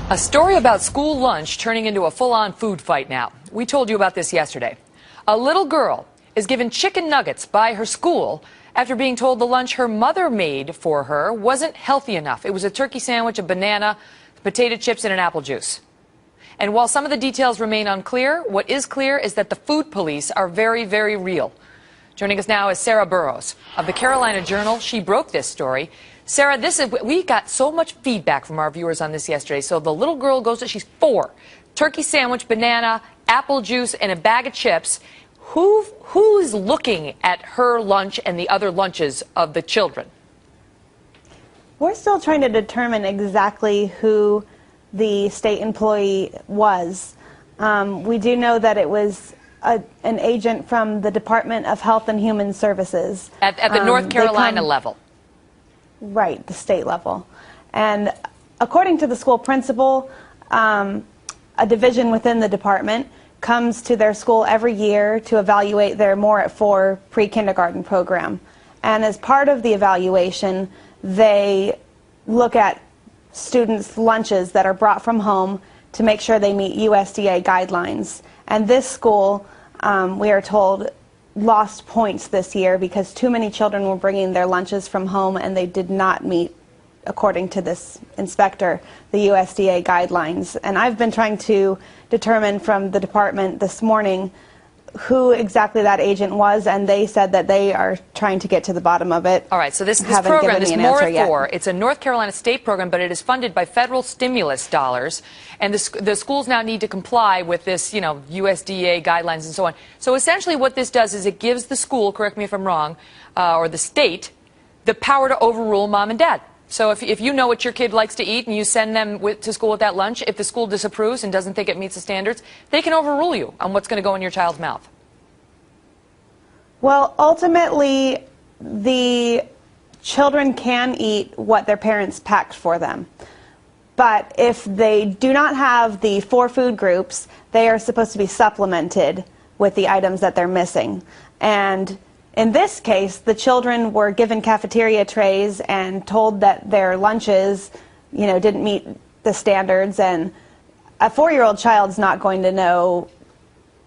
A story about school lunch turning into a full-on food fight now. We told you about this yesterday. A little girl is given chicken nuggets by her school after being told the lunch her mother made for her wasn't healthy enough. It was a turkey sandwich, a banana, potato chips, and an apple juice. And while some of the details remain unclear, what is clear is that the food police are very, very real. Joining us now is Sarah Burrows of the Carolina Journal. She broke this story. Sarah, we got so much feedback from our viewers on this yesterday. So the little girl she's 4. Turkey sandwich, banana, apple juice, and a bag of chips. Who's looking at her lunch and the other lunches of the children? We're still trying to determine exactly who the state employee was. We do know that it was an agent from the Department of Health and Human Services. At the North Carolina level. Right, the state level. And according to the school principal, a division within the department comes to their school every year to evaluate their More at 4 pre-kindergarten program. And as part of the evaluation, they look at students' lunches that are brought from home to make sure they meet USDA guidelines. And this school, we are told, lost points this year because too many children were bringing their lunches from home and they did not meet, according to this inspector, the USDA guidelines. And I've been trying to determine from the department this morning who exactly that agent was, and they said that they are trying to get to the bottom of it. All right, so this program is More at 4. It's a North Carolina state program, but it is funded by federal stimulus dollars, and the schools now need to comply with this, USDA guidelines and so on. So essentially what this does is it gives the school, correct me if I'm wrong, or the state, the power to overrule mom and dad. So if you know what your kid likes to eat and you send them to school with that lunch, if the school disapproves and doesn't think it meets the standards, they can overrule you on what's going to go in your child's mouth. Well, ultimately, the children can eat what their parents packed for them. But if they do not have the 4 food groups, they are supposed to be supplemented with the items that they're missing. And in this case, the children were given cafeteria trays and told that their lunches, didn't meet the standards. And a 4-year-old child's not going to know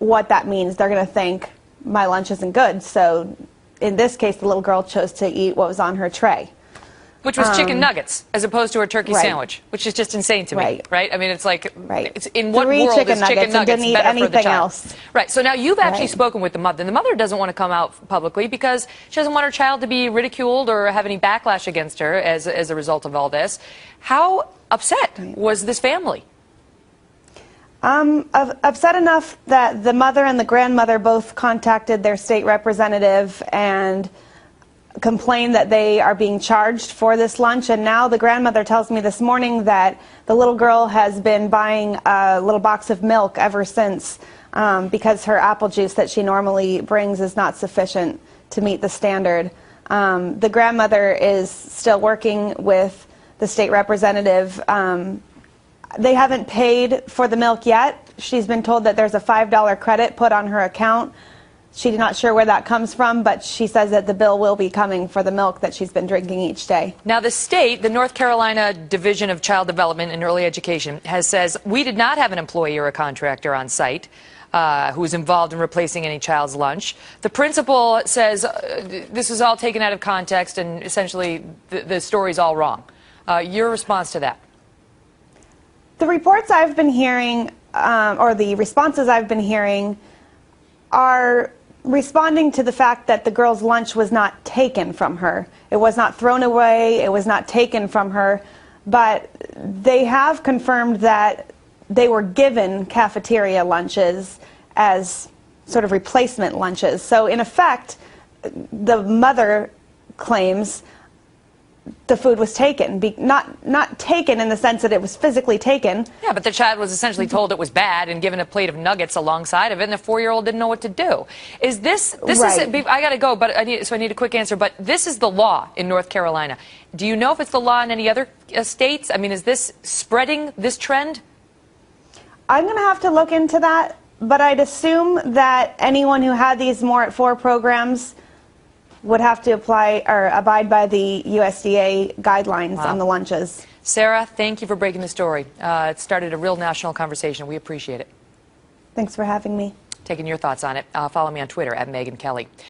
what that means. They're going to think, my lunch isn't good. So in this case, the little girl chose to eat what was on her tray. Which was chicken nuggets, as opposed to a turkey sandwich, which is just insane to me, right? I mean, it's like, it's in what 3 world chicken is chicken nuggets didn't eat better anything for the child? else. Right, so now you've actually spoken with the mother, and the mother doesn't want to come out publicly because she doesn't want her child to be ridiculed or have any backlash against her as a result of all this. How upset was this family? Upset enough that the mother and the grandmother both contacted their state representative and complained that they are being charged for this lunch. And now the grandmother tells me this morning that the little girl has been buying a little box of milk ever since because her apple juice that she normally brings is not sufficient to meet the standard. The grandmother is still working with the state representative. They haven't paid for the milk yet. She's been told that there's a $5 credit put on her account. She's not sure where that comes from, but she says that the bill will be coming for the milk that she's been drinking each day. Now, the state, the North Carolina Division of Child Development and Early Education, says we did not have an employee or a contractor on site who was involved in replacing any child's lunch. The principal says this was all taken out of context and essentially the story's all wrong. Your response to that? The reports I've been hearing, or the responses I've been hearing, are responding to the fact that the girl's lunch was not taken from her. It was not thrown away, it was not taken from her, but they have confirmed that they were given cafeteria lunches as sort of replacement lunches. So in effect, the mother claims the food was taken, not taken in the sense that it was physically taken. Yeah, but the child was essentially told it was bad and given a plate of nuggets alongside of it, and the 4-year-old didn't know what to do. Is this right. is, I got to go, but I need a quick answer, but this is the law in North Carolina. Do you know if it's the law in any other states? I mean, is this spreading, this trend? I'm going to have to look into that, but I'd assume that anyone who had these More at 4 programs would have to apply or abide by the USDA guidelines on the lunches. Sarah, thank you for breaking the story. It started a real national conversation. We appreciate it. Thanks for having me. Taking your thoughts on it. Follow me on Twitter @Megyn Kelly.